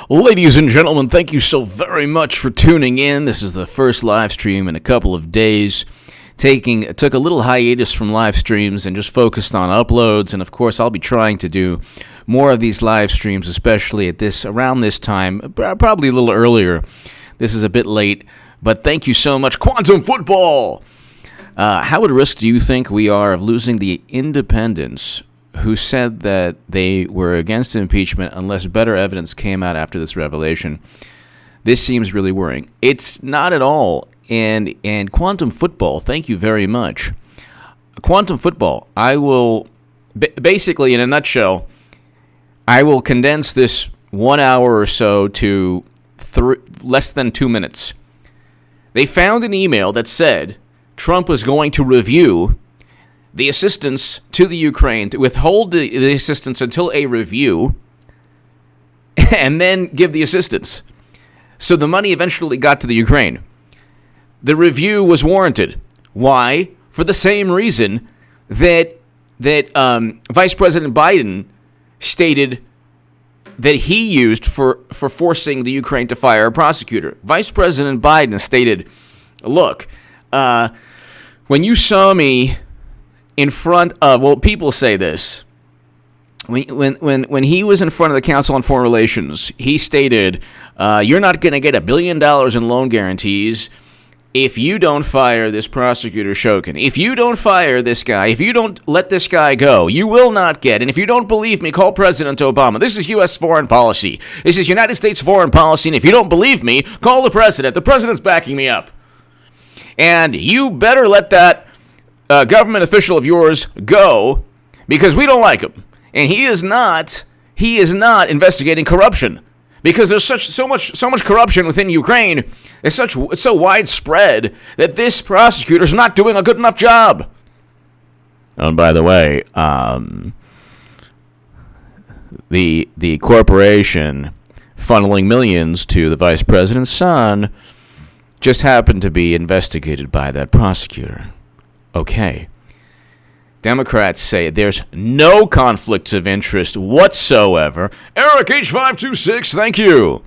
Ladies and gentlemen, thank you so very much for tuning in. This is the first live stream in a couple of days. Took a little hiatus from live streams and just focused on uploads. And of course, I'll be trying to do more of these live streams, especially around this time, probably a little earlier. This is a bit late, but thank you so much. Quantum football! How at risk do you think we are of losing the independents who said that they were against impeachment unless better evidence came out after this revelation? This seems really worrying. It's not at all. And quantum football, thank you very much. Quantum football, I will, basically in a nutshell, I will condense this 1 hour or so to less than 2 minutes. They found an email that said Trump was going to review the assistance to the Ukraine, to withhold the assistance until a review, and then give the assistance. So the money eventually got to the Ukraine. The review was warranted. Why? For the same reason that Vice President Biden stated that he used for forcing the Ukraine to fire a prosecutor. Vice President Biden stated, look, when you saw me in front of, well, people say this. When he was in front of the Council on Foreign Relations, he stated, you're not going to get $1 billion in loan guarantees if you don't fire this prosecutor Shokin. If you don't fire this guy, if you don't let this guy go, you will not get. And if you don't believe me, call President Obama. This is U.S. foreign policy. This is United States foreign policy. And if you don't believe me, call the president. The president's backing me up. And you better let that government official of yours go, because we don't like him. And he is not investigating corruption, because there's so much corruption within Ukraine. It's so widespread that this prosecutor is not doing a good enough job. And by the way, the corporation funneling millions to the vice president's son just happened to be investigated by that prosecutor. Okay. Democrats say there's no conflicts of interest whatsoever. Eric H526, thank you.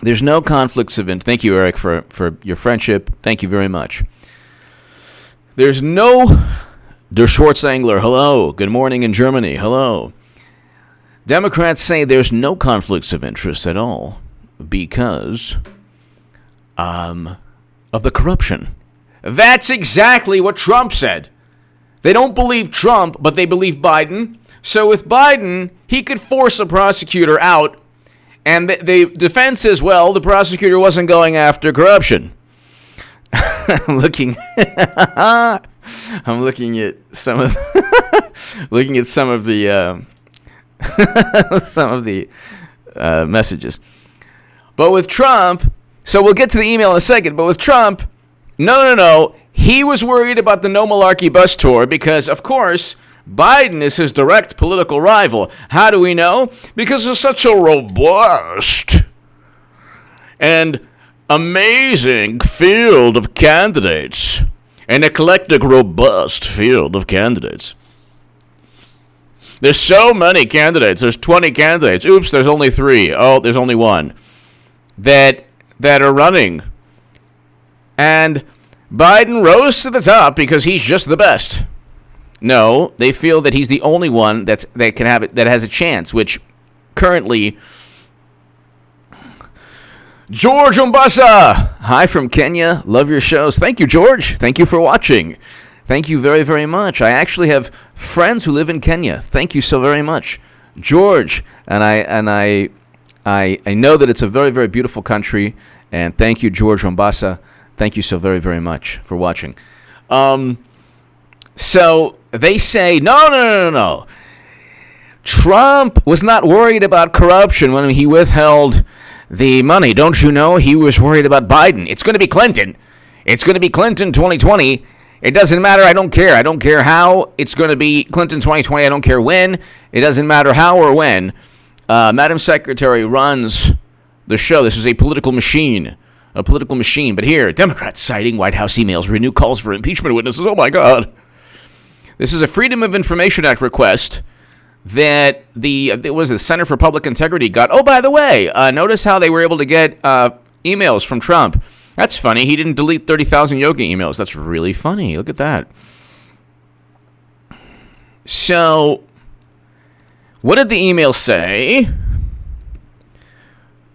There's no conflicts of interest. Thank you, Eric, for your friendship. Thank you very much. There's no... Der Schwarzangler, hello. Good morning in Germany, hello. Democrats say there's no conflicts of interest at all because of the corruption. That's exactly what Trump said. They don't believe Trump, but they believe Biden. So with Biden, he could force a prosecutor out. And the defense is, well, the prosecutor wasn't going after corruption. I'm looking at some of the messages. But with Trump, so we'll get to the email in a second, but with Trump, no. He was worried about the No Malarkey bus tour because, of course, Biden is his direct political rival. How do we know? Because there's such a robust and amazing field of candidates. An eclectic, robust field of candidates. There's so many candidates. There's 20 candidates. Oops, there's only 3. Oh, there's only 1 that are running. And Biden rose to the top because he's just the best. No, they feel that he's the only one that has a chance, which currently... George Umbasa! Hi from Kenya. Love your shows. Thank you, George. Thank you for watching. Thank you very, very much. I actually have friends who live in Kenya. Thank you so very much, George. And I know that it's a very, very beautiful country. And thank you, George Umbasa. Thank you so very, very much for watching. So they say, no. Trump was not worried about corruption when he withheld the money. Don't you know? He was worried about Biden. It's going to be Clinton. It's going to be Clinton 2020. It doesn't matter. I don't care. I don't care how. It's going to be Clinton 2020. I don't care when. It doesn't matter how or when. Madam Secretary runs the show. This is a political machine. But here, Democrats citing White House emails renew calls for impeachment witnesses. Oh, my God. This is a Freedom of Information Act request that it was the Center for Public Integrity got. Oh, by the way, notice how they were able to get emails from Trump. That's funny. He didn't delete 30,000 yoga emails. That's really funny. Look at that. So, what did the email say?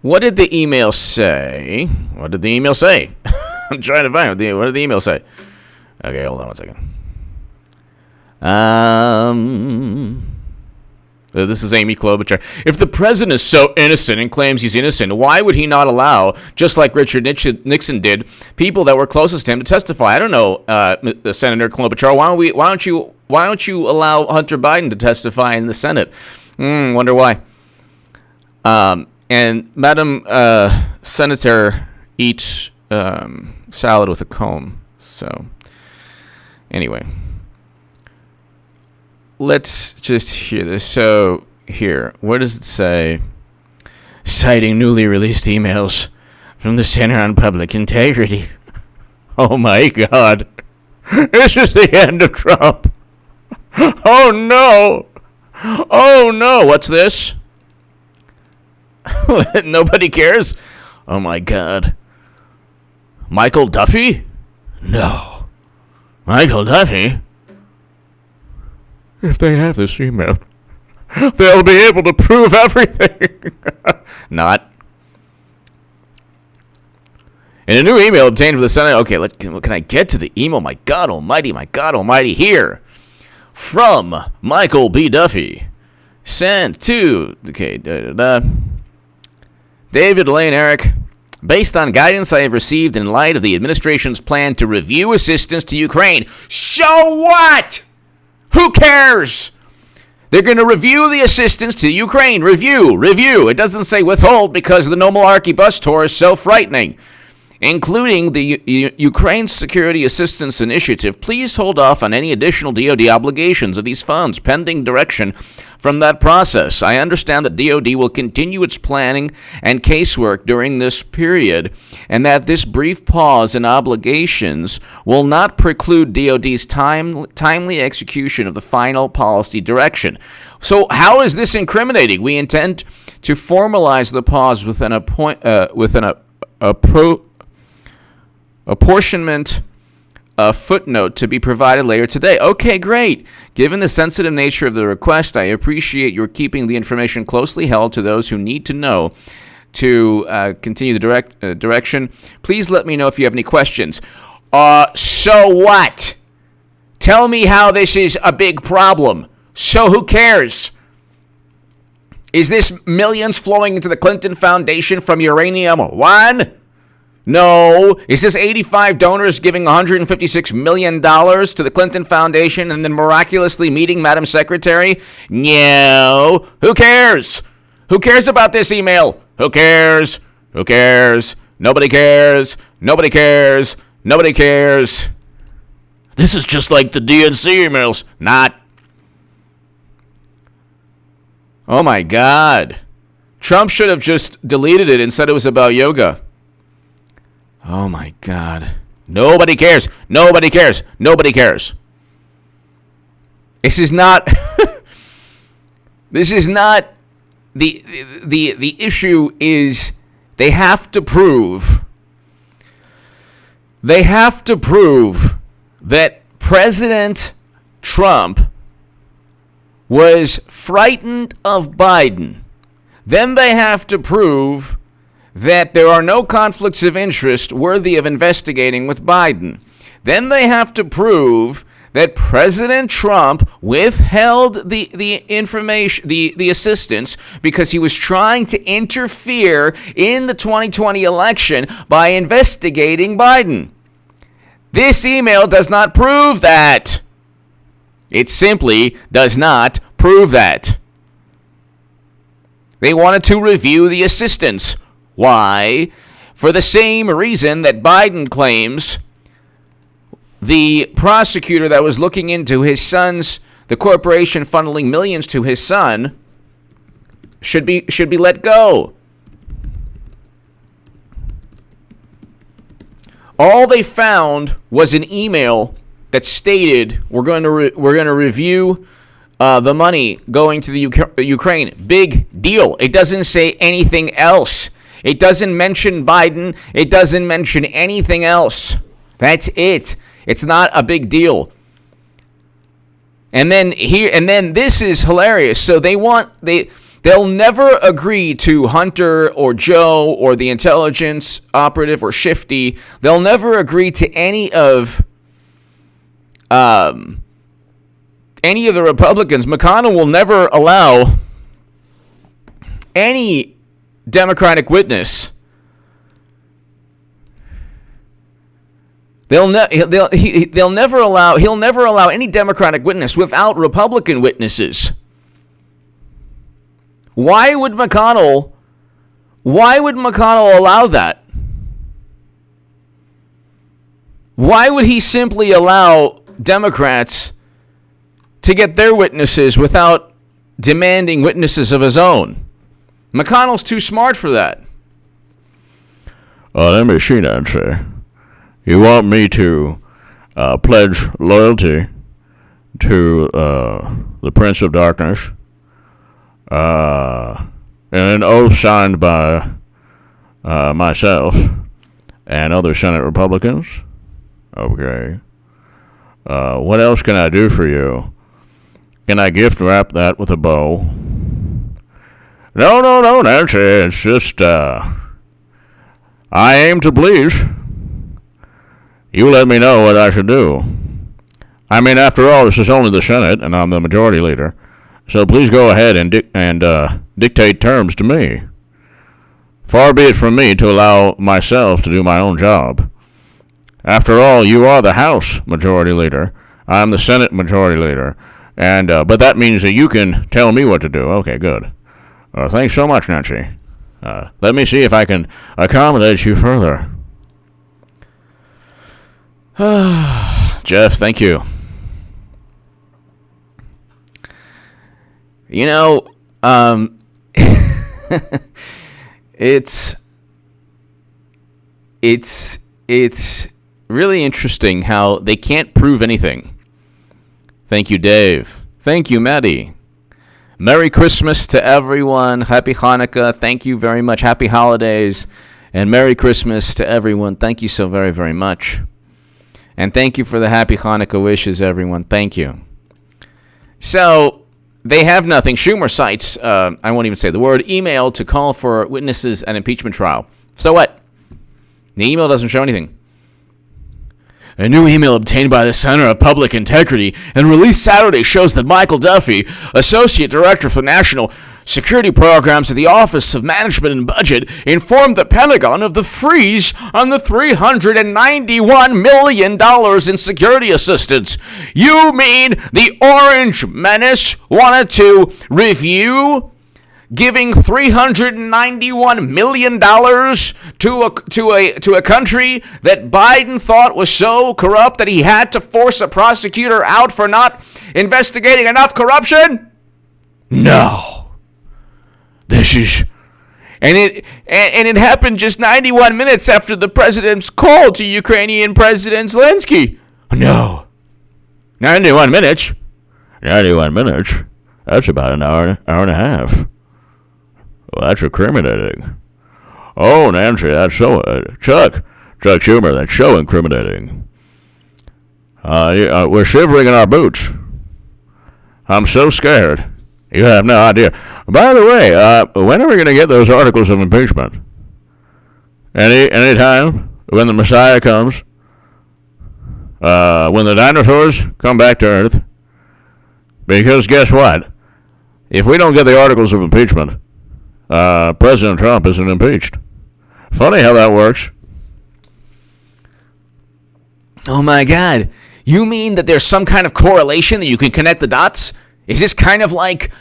What did the email say? What did the email say? I'm trying to find it. What did the email say? Okay, hold on one second. This is Amy Klobuchar. If the president is so innocent and claims he's innocent, why would he not allow, just like Richard Nixon did, people that were closest to him to testify? I don't know, Senator Klobuchar. Why don't you allow Hunter Biden to testify in the Senate? Wonder why. And Madam Senator eats salad with a comb. So, anyway. Let's just hear this. So, here, what does it say? Citing newly released emails from the Center on Public Integrity. Oh my God. This is the end of Trump. Oh no. Oh no. What's this? Nobody cares? Oh my God. Michael Duffy? No. Michael Duffy? If they have this email, they'll be able to prove everything. Not. In a new email obtained from the Senate. Okay, can I get to the email? My God Almighty, here. From Michael B. Duffy. Sent to, David, Elaine, Eric. Based on guidance I have received in light of the administration's plan to review assistance to Ukraine. So what? Who cares? They're going to review the assistance to Ukraine. Review. It doesn't say withhold because the No Malarkey bus tour is so frightening. Including the Ukraine Security Assistance Initiative, please hold off on any additional DoD obligations of these funds pending direction from that process. I understand that DoD will continue its planning and casework during this period, and that this brief pause in obligations will not preclude DoD's timely execution of the final policy direction. So how is this incriminating? We intend to formalize the pause with an apportionment footnote to be provided later today. Okay, great. Given the sensitive nature of the request, I appreciate your keeping the information closely held to those who need to know to continue the direction. Please let me know if you have any questions. So what? Tell me how this is a big problem. So who cares? Is this millions flowing into the Clinton Foundation from Uranium One? No. Is this 85 donors giving $156 million to the Clinton Foundation and then miraculously meeting Madam Secretary? No. Who cares? Who cares about this email? Who cares? Who cares? Nobody cares. Nobody cares. Nobody cares. This is just like the DNC emails. Not. Oh my God. Trump should have just deleted it and said it was about yoga. Oh my God. Nobody cares. Nobody cares. Nobody cares. This is not the issue is they have to prove that President Trump was frightened of Biden. Then they have to prove that there are no conflicts of interest worthy of investigating with Biden. Then they have to prove that President Trump withheld the information, the assistance, because he was trying to interfere in the 2020 election by investigating Biden. This email does not prove that. It simply does not prove that. They wanted to review the assistance. Why? For the same reason that Biden claims the prosecutor that was looking into his son's, the corporation funneling millions to his son, should be let go. All they found was an email that stated we're going to review the money going to the Ukraine. Big deal. It doesn't say anything else. It doesn't mention Biden. It doesn't mention anything else. That's it. It's not a big deal. And then this is hilarious. So they'll never agree to Hunter or Joe or the intelligence operative or Shifty. They'll never agree to any of the Republicans. McConnell will never allow any Democratic witness. He'll never allow any Democratic witness without Republican witnesses. Why would McConnell allow that? Why would he simply allow Democrats to get their witnesses without demanding witnesses of his own? McConnell's too smart for that. Let me see, Nancy. You want me to pledge loyalty to the Prince of Darkness, and an oath signed by myself and other Senate Republicans? Okay. What else can I do for you? Can I gift wrap that with a bow? No, Nancy. It's just, I aim to please. You let me know what I should do. I mean, after all, this is only the Senate, and I'm the majority leader. So please go ahead and dictate terms to me. Far be it from me to allow myself to do my own job. After all, you are the House majority leader. I'm the Senate majority leader. And but that means that you can tell me what to do. Okay, good. Thanks so much, Nancy. Let me see if I can accommodate you further. Jeff, thank you. You know, it's really interesting how they can't prove anything. Thank you, Dave. Thank you, Maddie. Merry Christmas to everyone. Happy Hanukkah. Thank you very much. Happy holidays. And Merry Christmas to everyone. Thank you so very, very much. And thank you for the happy Hanukkah wishes, everyone. Thank you. So, they have nothing. Schumer cites, I won't even say the word, email to call for witnesses at impeachment trial. So what? The email doesn't show anything. A new email obtained by the Center of Public Integrity and released Saturday shows that Michael Duffy, Associate Director for National Security Programs at the Office of Management and Budget, informed the Pentagon of the freeze on the $391 million in security assistance. You mean the Orange Menace wanted to review giving $391 million to a country that Biden thought was so corrupt that he had to force a prosecutor out for not investigating enough corruption? No. This is, and it happened just 91 minutes after the president's call to Ukrainian President Zelensky. No. 91 minutes? 91 minutes? That's about an hour and a half. Well, that's incriminating. Oh, Nancy, that's so... Chuck Schumer, that's so incriminating. We're shivering in our boots. I'm so scared. You have no idea. By the way, when are we going to get those articles of impeachment? Any time? When the Messiah comes? When the dinosaurs come back to Earth? Because guess what? If we don't get the articles of impeachment, President Trump isn't impeached. Funny how that works. Oh my God. You mean that there's some kind of correlation that you can connect the dots? Is this kind of like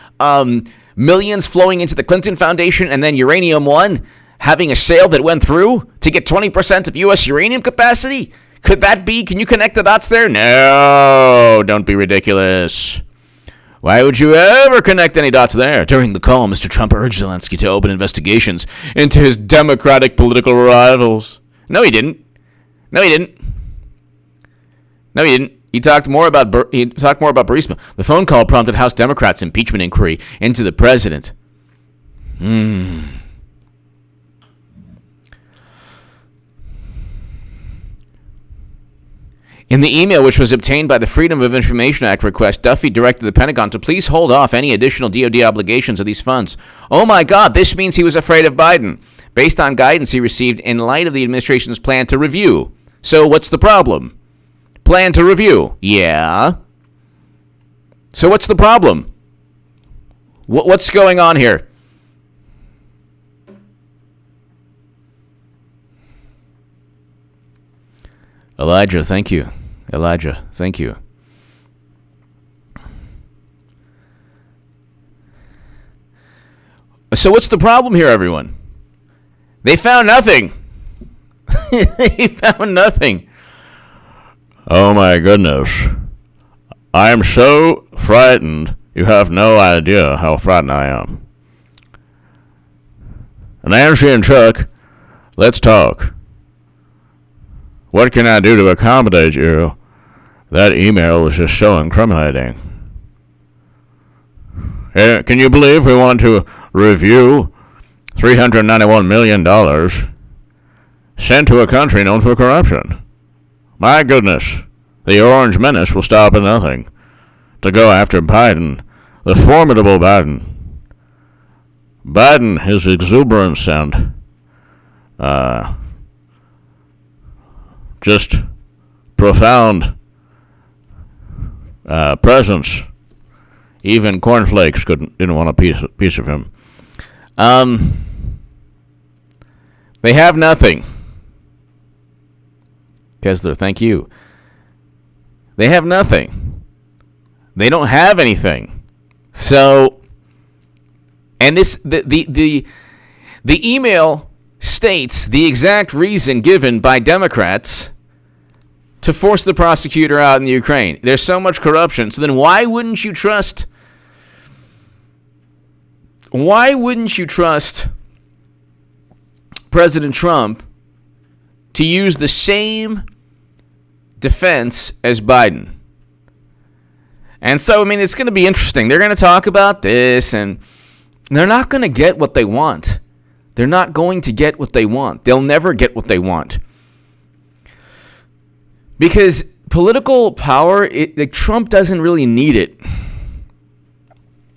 millions flowing into the Clinton Foundation and then Uranium One having a sale that went through to get 20% of U.S. uranium capacity? Could that be? Can you connect the dots there? No, don't be ridiculous. Why would you ever connect any dots there? During the call, Mr. Trump urged Zelensky to open investigations into his Democratic political rivals. No, he didn't. No, he didn't. No, he didn't. He talked more about Burisma. The phone call prompted House Democrats' impeachment inquiry into the president. In the email, which was obtained by the Freedom of Information Act request, Duffy directed the Pentagon to please hold off any additional DoD obligations of these funds. Oh my God, this means he was afraid of Biden, based on guidance he received in light of the administration's plan to review. So what's the problem? Plan to review. Yeah. So what's the problem? What's going on here? Elijah, thank you. Elijah, thank you. So what's the problem here, everyone? They found nothing. They found nothing. Oh my goodness. I am so frightened. You have no idea how frightened I am. Nancy and Chuck, let's talk. What can I do to accommodate you? That email is just so incriminating. Can you believe we want to review $391 million sent to a country known for corruption? My goodness, the Orange Menace will stop at nothing to go after Biden, the formidable Biden. Biden, his exuberance and just profound presence. Even cornflakes didn't want a piece of him. They have nothing. Kessler, thank you. They have nothing. They don't have anything. So, and the email states the exact reason given by Democrats to force the prosecutor out in the Ukraine. There's so much corruption. So then why wouldn't you trust President Trump to use the same defense as Biden? And so, I mean, it's going to be interesting. They're going to talk about this, and they're not going to get what they want. They're not going to get what they want. They'll never get what they want. Because political power, Trump doesn't really need it.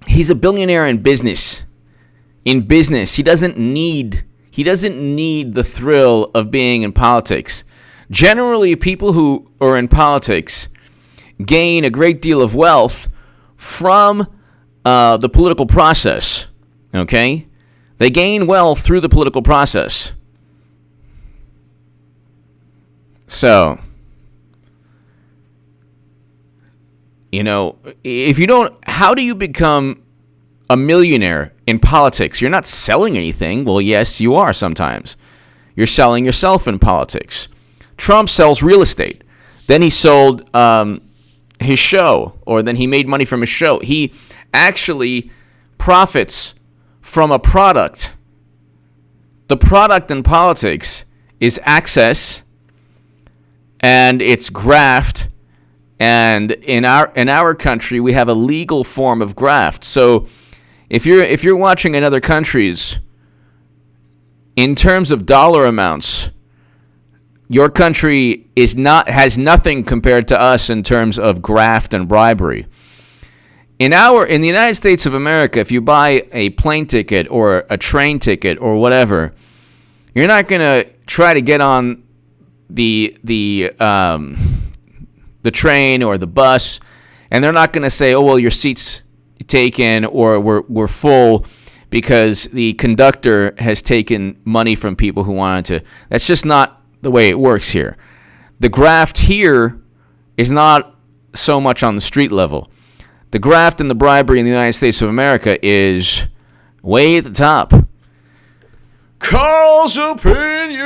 He's a billionaire in business. In business, he doesn't need the thrill of being in politics. Generally, people who are in politics gain a great deal of wealth from the political process. Okay? They gain wealth through the political process. So, if you don't, how do you become a millionaire in politics? You're not selling anything. Well, yes, you are sometimes. You're selling yourself in politics. Trump sells real estate. Then he sold his show, or then he made money from his show. He actually profits from a product. The product in politics is access, and it's graft. And in our country, we have a legal form of graft. So if you're watching in other countries, in terms of dollar amounts, your country has nothing compared to us in terms of graft and bribery. In the United States of America, if you buy a plane ticket or a train ticket or whatever, you're not going to try to get on the train or the bus, and they're not going to say, "Oh well, your seat's taken," or "we're full," because the conductor has taken money from people who wanted to. That's just not the way it works here. The graft here is not so much on the street level. The graft and the bribery in the United States of America is way at the top. Carl's opinion.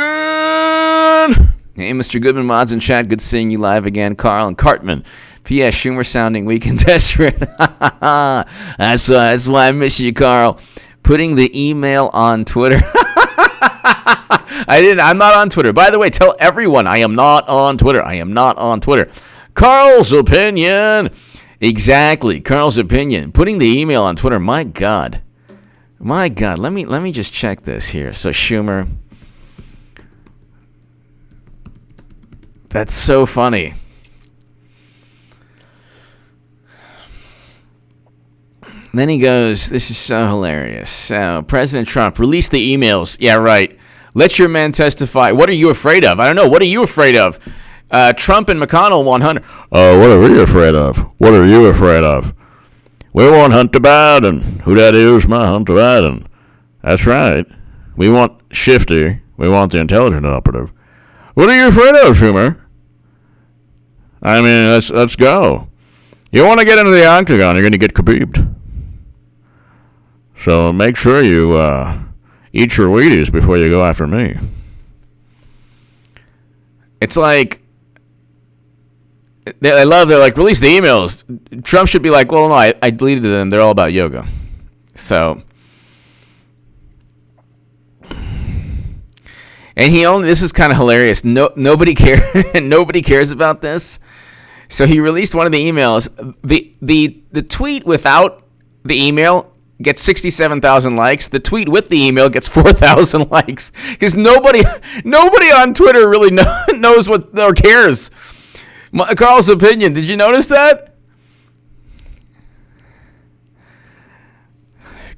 Hey, Mr. Goodman, mods in chat. Good seeing you live again, Carl and Cartman. P.S. Schumer sounding weak and desperate. That's why I miss you, Carl. Putting the email on Twitter. I'm not on Twitter. By the way, tell everyone I am not on Twitter. I am not on Twitter. Carl's opinion. Exactly, Carl's opinion. Putting the email on Twitter. My God. Let me just check this here. So Schumer. That's so funny. Then he goes, this is so hilarious. So, President Trump, release the emails. Yeah, right. Let your men testify. What are you afraid of? I don't know. What are you afraid of? Trump and McConnell want Hunter. What are we afraid of? What are you afraid of? We want Hunter Biden. Who that is, my Hunter Biden. That's right. We want Shifty. We want the intelligent operative. What are you afraid of, Schumer? I mean, let's go. You want to get into the octagon, you're going to get khabibed. So make sure you eat your Wheaties before you go after me. It's like, they're like, release the emails. Trump should be like, well, no, I deleted them. They're all about yoga. So, and this is kind of hilarious. Nobody cares about this. So he released one of the emails. The tweet without the email gets 67,000 likes. The tweet with the email gets 4,000 likes because nobody on Twitter really knows what or cares. Carl's opinion. Did you notice that?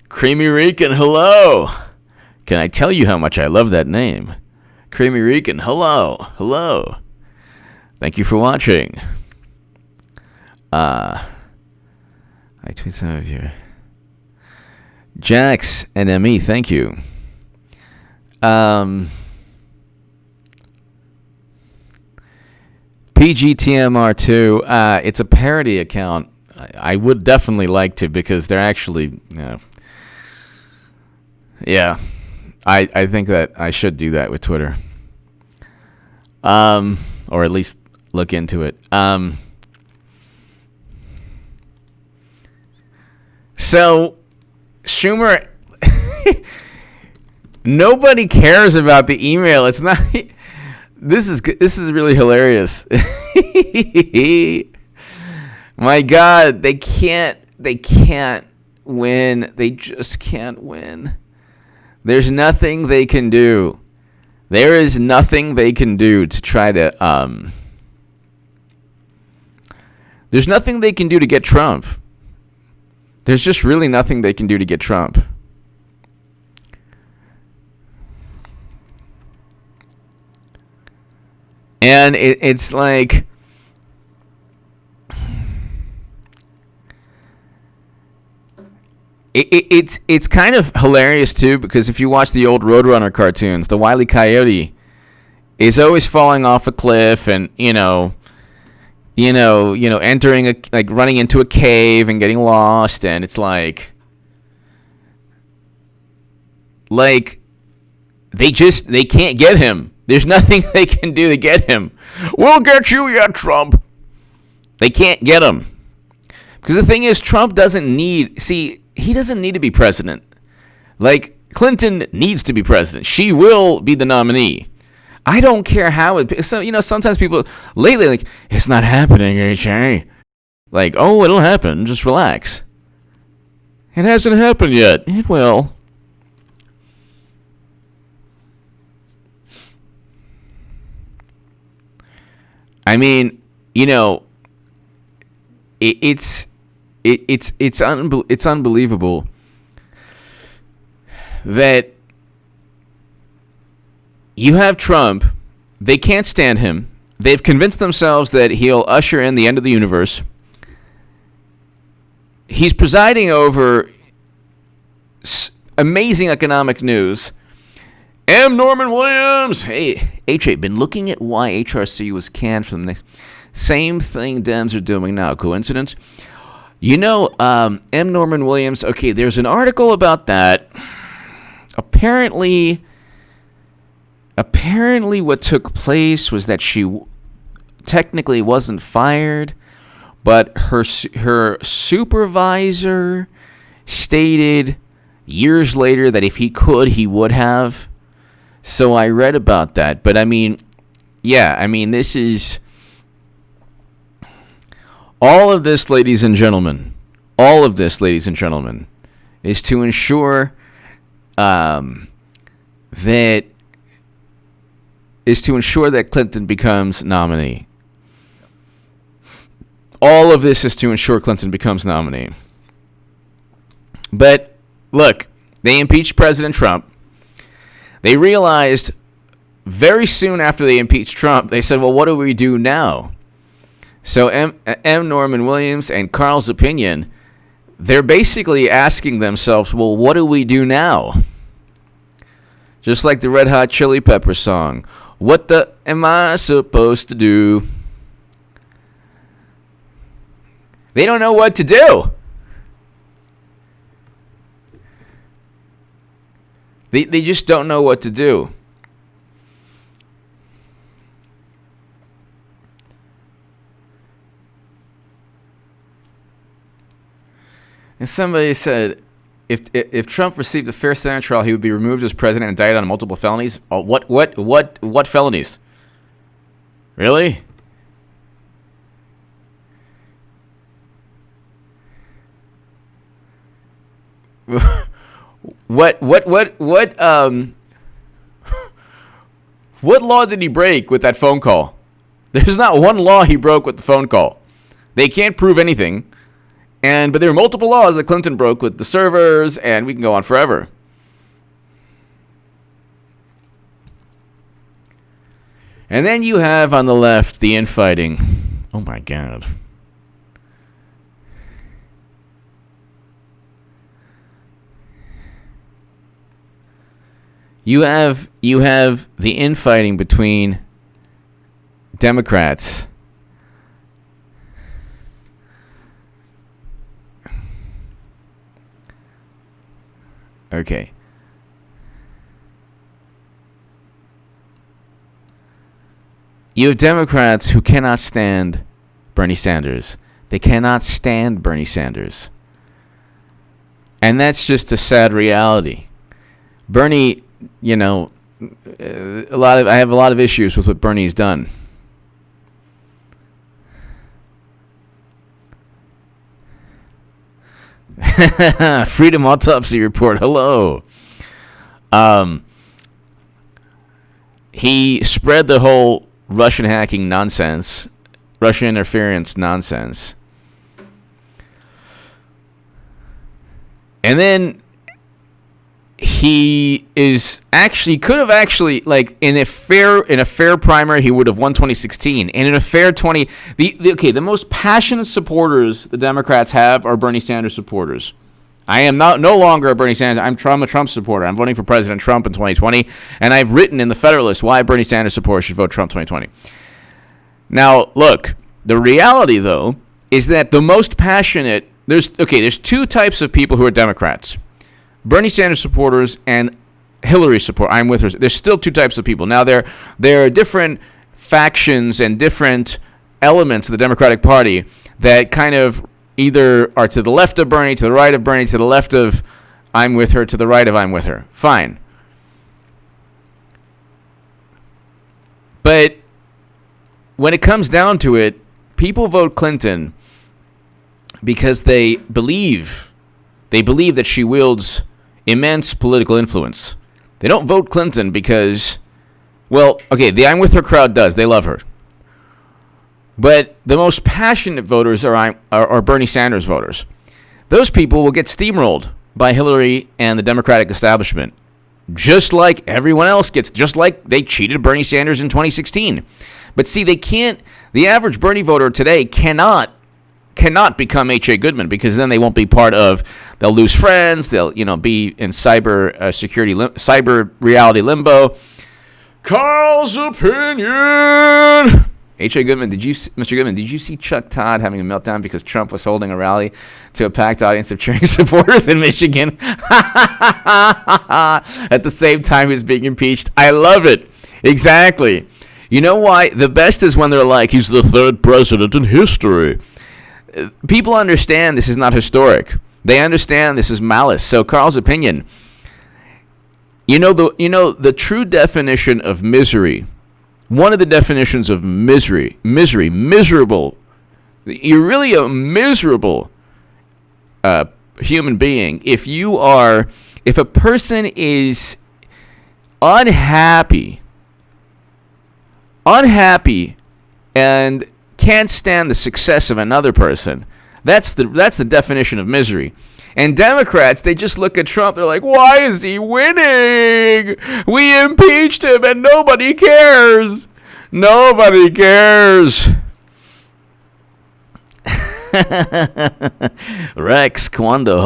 Creamy Rican, hello. Can I tell you how much I love that name? Creamy Rican, hello. Thank you for watching. I tweet some of you. Jax and ME, thank you. PGTMR2, it's a parody account. I would definitely like to because they're actually, yeah. I think that I should do that with Twitter. Or at least look into it. So Schumer, nobody cares about the email. It's not. This is really hilarious. My God, they can't win. They just can't win. There's nothing they can do. There is nothing they can do to try to. There's nothing they can do to get Trump. There's just really nothing they can do to get Trump. And it's like, it's kind of hilarious too, because if you watch the old Roadrunner cartoons, the Wile E. Coyote is always falling off a cliff and entering running into a cave and getting lost, and it's like they can't get him. There's nothing they can do to get him. We'll get you yet, Trump. They can't get him. Because the thing is, Trump doesn't need to be president. Like, Clinton needs to be president. She will be the nominee. I don't care how it. So, sometimes people lately like, it's not happening, HA. Like, oh, it'll happen. Just relax. It hasn't happened yet. It will. I mean, it's unbelievable that you have Trump. They can't stand him. They've convinced themselves that he'll usher in the end of the universe. He's presiding over amazing economic news. M. Norman Williams. Hey, HA, been looking at why HRC was canned from the same thing Dems are doing now. Coincidence? M. Norman Williams. Okay, there's an article about that. Apparently what took place was that she technically wasn't fired, but her supervisor stated years later that if he could, he would have. So I read about that. But this is All of this, ladies and gentlemen, is to ensure that Clinton becomes nominee. All of this is to ensure Clinton becomes nominee. But look, they impeached President Trump. They realized very soon after they impeached Trump, they said, well, what do we do now? So M. Norman Williams and Carl's Opinion, they're basically asking themselves, well, what do we do now? Just like the Red Hot Chili Peppers song, what the am I supposed to do? They don't know what to do. They just don't know what to do. And somebody said, if Trump received a fair Senate trial, he would be removed as president and indicted on multiple felonies. Oh, what felonies? Really? What law did he break with that phone call? There's not one law he broke with the phone call. They can't prove anything. But there are multiple laws that Clinton broke with the servers, and we can go on forever. And then you have on the left the infighting. Oh my God. You have the infighting between Democrats. Okay. You have Democrats who cannot stand Bernie Sanders. They cannot stand Bernie Sanders. And that's just a sad reality. Bernie, I have a lot of issues with what Bernie's done. Freedom Autopsy Report. Hello. He spread the whole Russian hacking nonsense, Russian interference nonsense. And then he could have like in a fair primary he would have won 2016, and in a fair the most passionate supporters the Democrats have are Bernie Sanders supporters. I am no longer a Bernie Sanders. I'm a Trump supporter. I'm voting for President Trump in 2020, and I've written in the Federalist why Bernie Sanders supporters should vote Trump 2020. Now, look, the reality though is that the most passionate there's two types of people who are Democrats. Bernie Sanders supporters and Hillary support. I'm with her. There's still two types of people. Now, there are different factions and different elements of the Democratic Party that kind of either are to the left of Bernie, to the right of Bernie, to the left of I'm with her, to the right of I'm with her. Fine. But when it comes down to it, people vote Clinton because they believe that she wields immense political influence. They don't vote Clinton because, the I'm with her crowd does. They love her. But the most passionate voters are Bernie Sanders voters. Those people will get steamrolled by Hillary and the Democratic establishment, just like everyone else gets, just like they cheated Bernie Sanders in 2016. But see, they can't. The average Bernie voter today cannot become H.A. Goodman, because then they won't be part of. They'll lose friends. They'll be in cyber reality limbo. Carl's Opinion. H.A. Goodman, Mr. Goodman, did you see Chuck Todd having a meltdown because Trump was holding a rally to a packed audience of cheering supporters in Michigan? At the same time he's being impeached. I love it. Exactly. You know why? The best is when they're like, he's the third president in history. People understand this is not historic. They understand this is malice. So Carl's Opinion, the true definition of misery. One of the definitions of miserable You're really a miserable human being if a person is unhappy and can't stand the success of another person. That's the definition of misery. And Democrats, they just look at Trump. They're like, why is he winning? We impeached him and nobody cares. Nobody cares. Rex Kwando,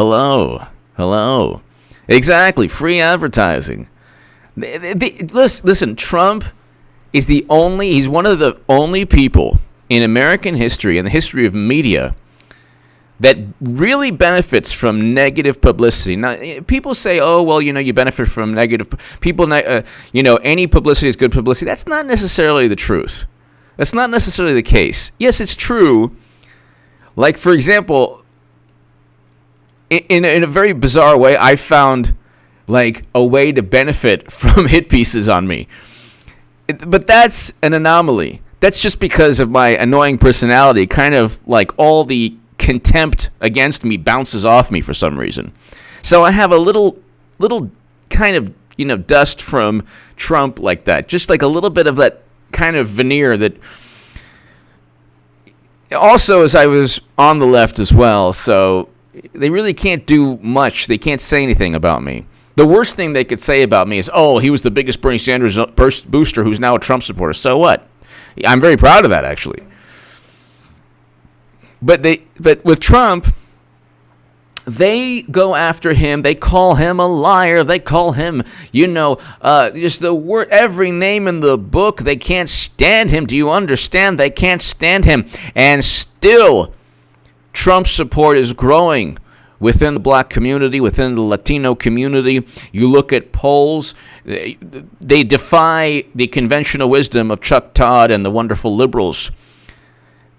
hello. Exactly, free advertising. Listen, Trump is he's one of the only people in American history, in the history of media, that really benefits from negative publicity. Now, people say, oh, well, you benefit from negative people. Any publicity is good publicity. That's not necessarily the truth. That's not necessarily the case. Yes, it's true. Like, for example, in a very bizarre way, I found like a way to benefit from hit pieces on me. But that's an anomaly. That's just because of my annoying personality. Kind of like all the contempt against me bounces off me for some reason. So I have a little kind of dust from Trump like that. Just like a little bit of that kind of veneer that. Also, as I was on the left as well, so they really can't do much. They can't say anything about me. The worst thing they could say about me is, oh, he was the biggest Bernie Sanders booster who's now a Trump supporter. So what? I'm very proud of that, actually. But with Trump, they go after him. They call him a liar. They call him, just the word, every name in the book. They can't stand him. Do you understand? They can't stand him. And still, Trump's support is growing within the black community, within the Latino community. You look at polls, they defy the conventional wisdom of Chuck Todd and the wonderful liberals.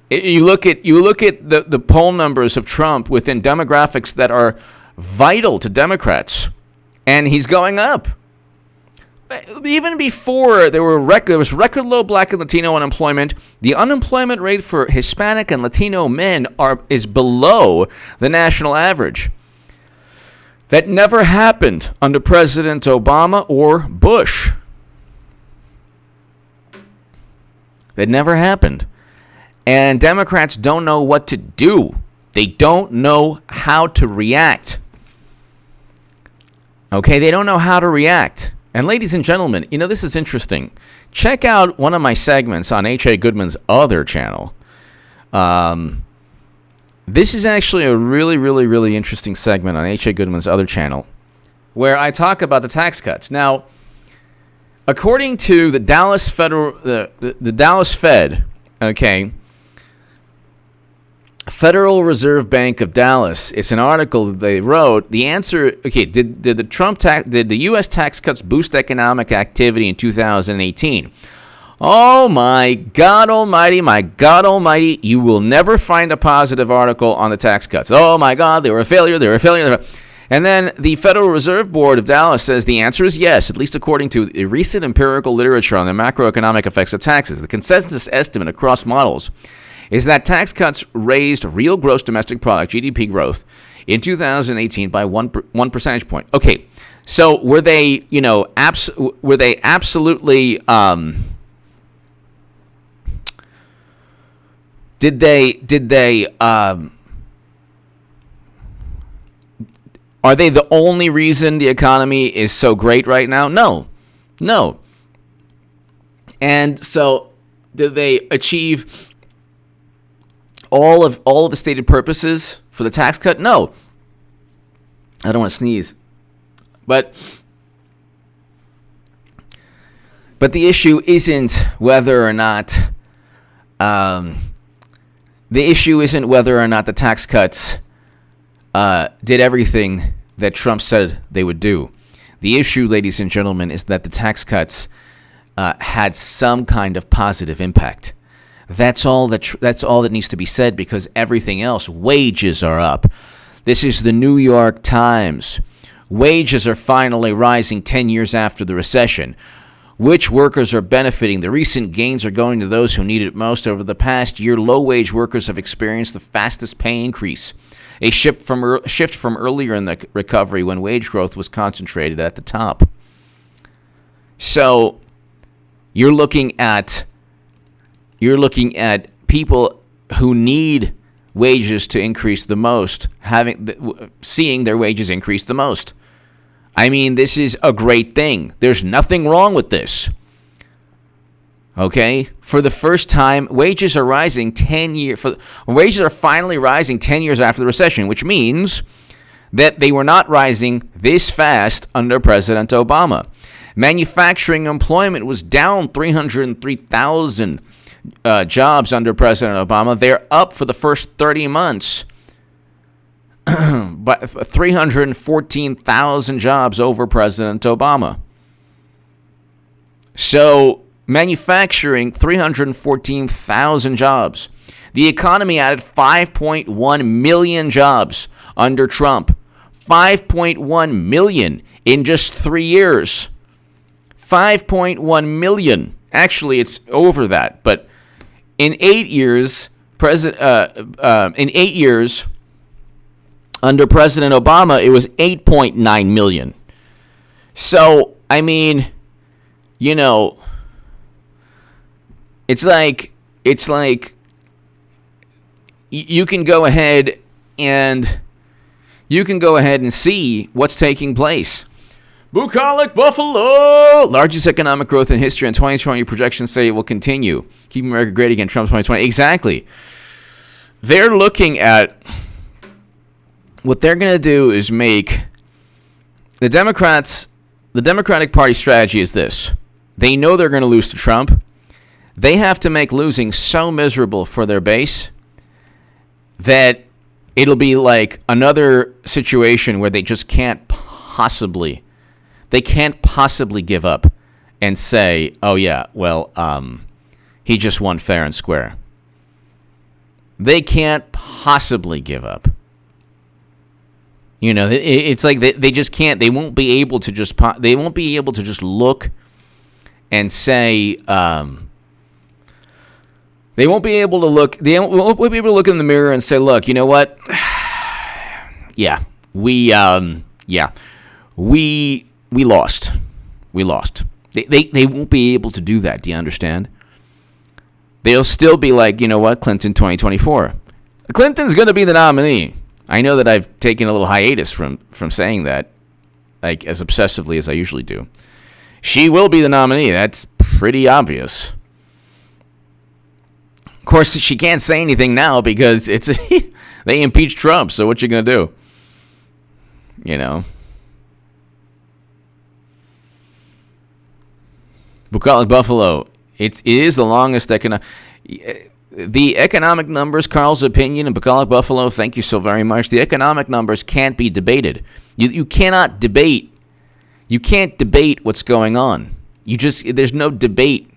You look at the poll numbers of Trump within demographics that are vital to Democrats, and he's going up. Even before there was record low black and Latino unemployment, the unemployment rate for Hispanic and Latino men is below the national average. That never happened under President Obama or Bush. That never happened. And Democrats don't know what to do. They don't know how to react. Okay, they don't know how to react. And ladies and gentlemen, this is interesting. Check out one of my segments on H.A. Goodman's other channel. This is actually a really, really, really interesting segment on H.A. Goodman's other channel, where I talk about the tax cuts. Now, according to the Dallas the Dallas Fed, okay, Federal Reserve Bank of Dallas. It's an article that they wrote. The answer, okay, did the U.S. tax cuts boost economic activity in 2018? Oh my God Almighty! You will never find a positive article on the tax cuts. Oh my God, they were a failure. And then the Federal Reserve Board of Dallas says the answer is yes, at least according to the recent empirical literature on the macroeconomic effects of taxes. The consensus estimate across models is that tax cuts raised real gross domestic product, GDP growth, in 2018 by one percentage point. Okay, so were they absolutely, did they, are they the only reason the economy is so great right now? No. And so did they achieve all of the stated purposes for the tax cut? No. I don't want to sneeze. But the issue isn't whether or not the tax cuts did everything that Trump said they would do. The issue, ladies and gentlemen, is that the tax cuts had some kind of positive impact. That's all that needs to be said, because everything else, wages are up. This is the New York Times. Wages are finally rising 10 years after the recession. Which workers are benefiting? The recent gains are going to those who need it most. Over the past year, low-wage workers have experienced the fastest pay increase, a shift from earlier in the recovery when wage growth was concentrated at the top. So you're looking at people who need wages to increase the most, seeing their wages increase the most. I mean, this is a great thing. There's nothing wrong with this. Okay? For the first time, wages are rising wages are finally rising 10 years after the recession, which means that they were not rising this fast under President Obama. Manufacturing employment was down 303,000 jobs under President Obama. They're up for the first 30 months. But 314,000 jobs over President Obama. So manufacturing, 314,000 jobs. The economy added 5.1 million jobs under Trump. 5.1 million in just 3 years. 5.1 million. Actually, it's over that. But in 8 years, under President Obama, it was 8.9 million. So, I mean, you know, it's like you can go ahead and see what's taking place. Bucolic Buffalo! Largest economic growth in history in 2020. Projections say it will continue. Keep America great again, Trump 2020. Exactly. They're looking at... What they're going to do is make... The Democratic Party strategy is this. They know they're going to lose to Trump. They have to make losing so miserable for their base that it'll be like another situation where they just can't possibly give up and say, oh yeah, well, he just won fair and square. They can't possibly give up. You know, it's like they just can't. They won't be able to just. They won't be able to just look and say. They won't be able to look. They won't be able to look in the mirror and say, "Look, you know what? We lost. We lost." They won't be able to do that. Do you understand? They'll still be like, you know what? Clinton 2024. Clinton's going to be the nominee. I know that I've taken a little hiatus from saying that, like as obsessively as I usually do. She will be the nominee. That's pretty obvious. Of course, she can't say anything now because they impeached Trump. So what you gonna do? You know. Bucolic Buffalo. It is the longest economic. The economic numbers, Carl's opinion, and Bucolic Buffalo, thank you so very much. The economic numbers can't be debated. You cannot debate. You can't debate what's going on. There's no debate.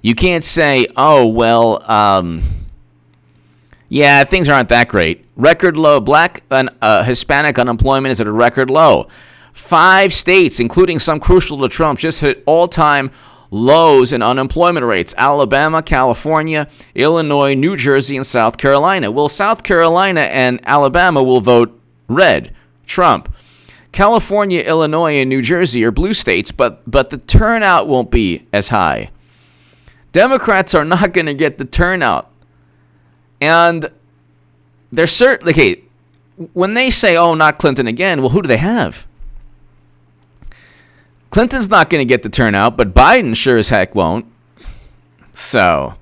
You can't say, oh, well, yeah, things aren't that great. Record low. Black and Hispanic unemployment is at a record low. 5 states, including some crucial to Trump, just hit all-time lows in unemployment rates: Alabama, California, Illinois, New Jersey, and South Carolina. Well, South Carolina and Alabama will vote red, Trump. California, Illinois, and New Jersey are blue states, but the turnout won't be as high. Democrats are not going to get the turnout. And they're certainly, okay, when they say, oh, not Clinton again, well, who do they have? Clinton's not going to get the turnout, but Biden sure as heck won't. So,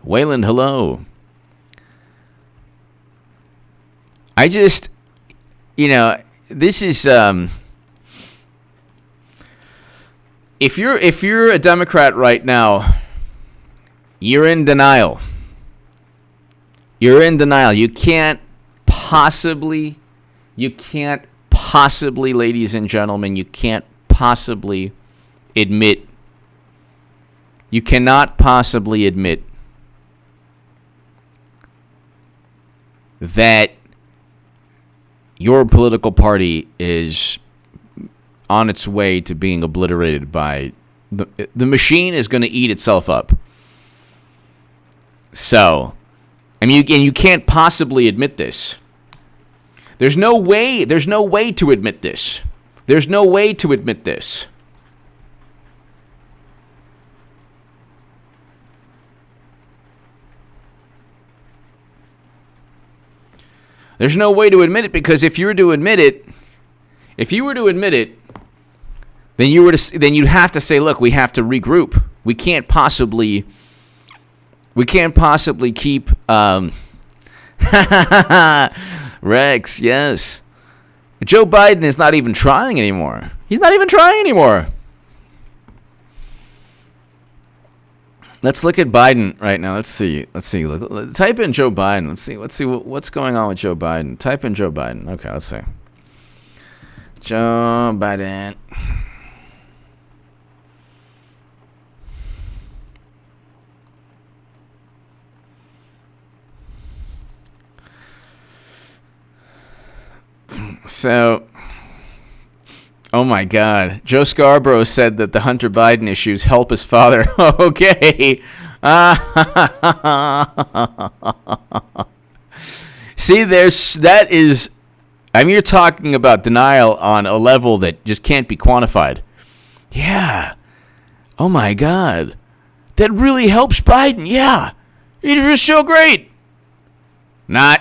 Wayland, hello. I just, this is, if you're a Democrat right now, you're in denial. You're in denial. You can't possibly, ladies and gentlemen, you can't possibly admit, you cannot possibly admit that your political party is on its way to being obliterated by the machine is going to eat itself up. So, I mean, you can't possibly admit this. There's no way to admit this. There's no way to admit this. There's no way to admit it, because if you were to admit it, then you'd have to say, look, we have to regroup. We can't possibly keep Rex, yes. Joe Biden is not even trying anymore. He's not even trying anymore. Let's look at Biden right now. Let's see. Type in Joe Biden. Let's see what's going on with Joe Biden. Type in Joe Biden. Okay, let's see. Joe Biden. So, oh my God. Joe Scarborough said that the Hunter Biden issues help his father. Okay. See, you're talking about denial on a level that just can't be quantified. Yeah. Oh my God. That really helps Biden. Yeah. You're just so great. Not.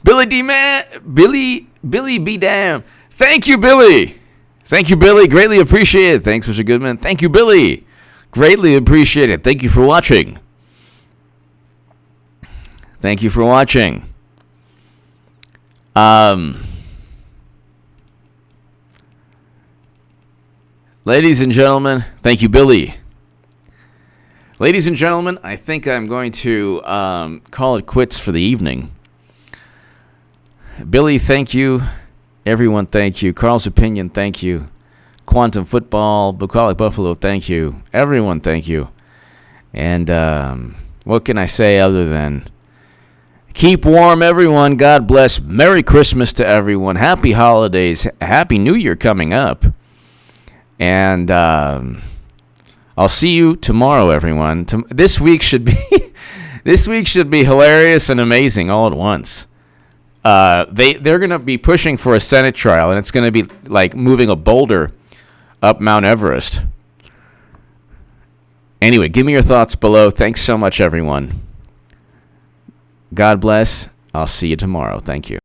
Billy B. Damn. Thank you, Billy. Greatly appreciate it. Thanks, Mr. Goodman. Thank you, Billy. Greatly appreciate it. Thank you for watching. Ladies and gentlemen, thank you, Billy. Ladies and gentlemen, I think I'm going to call it quits for the evening. Billy, thank you. Everyone, thank you. Carl's Opinion, thank you. Quantum Football, Bucolic Buffalo, thank you. Everyone, thank you. And what can I say other than keep warm, everyone. God bless. Merry Christmas to everyone. Happy holidays. Happy New Year coming up. And I'll see you tomorrow, everyone. This week should be hilarious and amazing all at once. They're going to be pushing for a Senate trial, and it's going to be like moving a boulder up Mount Everest. Anyway, give me your thoughts below. Thanks so much, everyone. God bless. I'll see you tomorrow. Thank you.